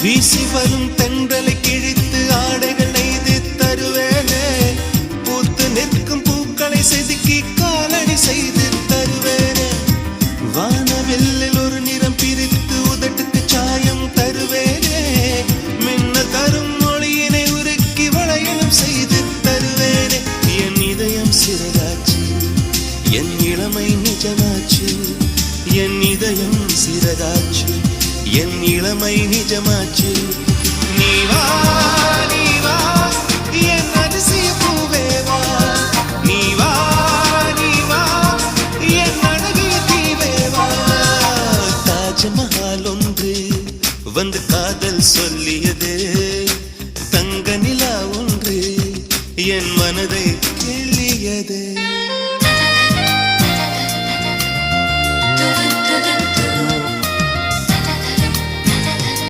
வீசி வரும் தென்றலை கிழித்து ஆடைகள் நெய்து தருவேனே. பூத்து நிற்கும் பூக்களை செதுக்கி காலடி செய்து தருவேனே. வானவில்லில் ஒரு நிறம் பிரித்து உதட்டுக்கு சாயம் தருவேனே. மின்னல் தரும் மொழியினை உருக்கி வளையலும் செய்து தருவேனே. என் இதயம் சிறகாச்சு, என் இளமை நிஜமாச்சு. என் இதயம் சிறகாச்சு, என் இளமை நிஜமாச்சு. நீ வா நீ வா என் அதிசய பூவே வா. நீ வா நீ வா என் அழகிய தீவே வா. தாஜ்மஹால் ஒன்று வந்து காதல் சொல்லியது. தங்க நிலா ஒன்று என் மனதை கிள்ளியது.